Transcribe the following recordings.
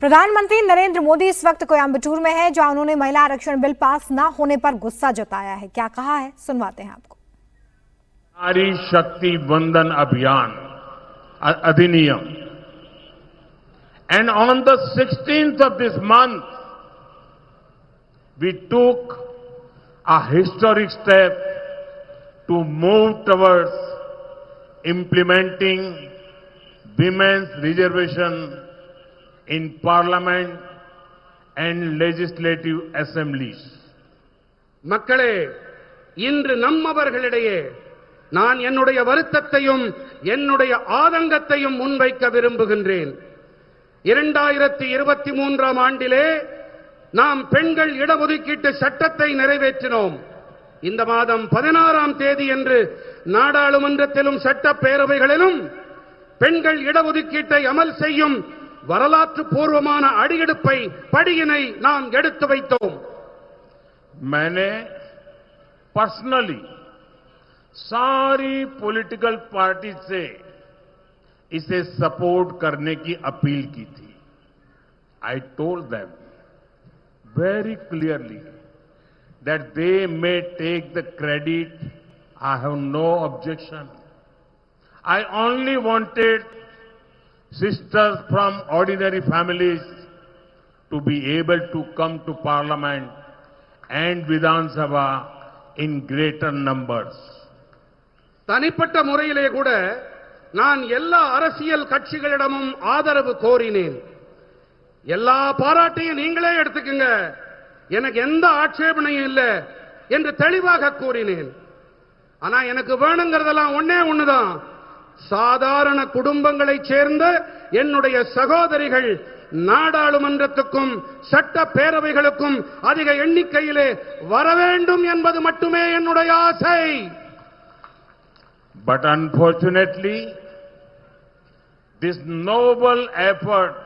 प्रधानमंत्री नरेंद्र मोदी इस वक्त कोयम्बटूर में है, जहां उन्होंने महिला आरक्षण बिल पास न होने पर गुस्सा जताया है। क्या कहा है, सुनवाते हैं आपको। नारी शक्ति वंदन अभियान अधिनियम and on the 16th of this month we took a historic step to move towards implementing women's reservation in parliament and legislative assemblies. மக்களே, இன்று நம்மவர்களிடையே நான் என்னுடைய வருத்தத்தையும் என்னுடைய ஆதங்கத்தையும் முன்வைக்க விரும்புகின்றேன். 2023ஆம் ஆண்டிலே நாம் பெண்கள் இடஒதுக்கீட்டு சட்டத்தை நிறைவேற்றினோம். இந்த மாதம் 16ஆம் தேதி என்று நாடாளுமன்றத்திலும் சட்டப்பேரவைகளிலும் பெண்கள் இடஒதுக்கீட்டை அமல் செய்யும் வரலாற்று பூர்வமான அடியெடுப்பை படியினை நாம் எடுத்து வைத்தோம். मैंने पर्सनली सारी पॉलिटिकल पार्टी से इसे सपोर्ट करने की अपील की थी. I told them very clearly that they may take the credit. I have no objection. I only wanted sisters from ordinary families to be able to come to Parliament and Vidhan Sabha in greater numbers. தனிப்பட்ட முறையிலே கூட நான் எல்லா அரசியல் கட்சிகளிடமும் ஆதரவு கோரினேன். எல்லா பாராட்டையும் நீங்களே எடுத்துக்கங்க, எனக்கு எந்த ஆட்சேபனையும் இல்லை என்று தெளிவாக கூறினேன். ஆனா எனக்கு வேணுங்கிறதெல்லாம் ஒண்ணே ஒண்ணுதான். சாதாரண குடும்பங்களைச் சேர்ந்த என்னுடைய சகோதரிகள் நாடாளுமன்றத்துக்கும் சட்ட பேரவைகளுக்கும் அதிக எண்ணிக்கையிலே வர வேண்டும் என்பது மட்டுமே என்னுடைய ஆசை. But unfortunately, this noble effort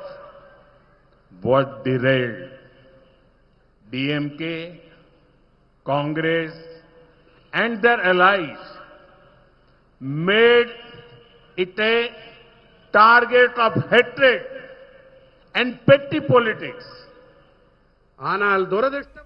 was derailed. DMK, Congress and their allies made it a target of hatred and petty politics. ஆனால் துரதிர்ஷ்டம்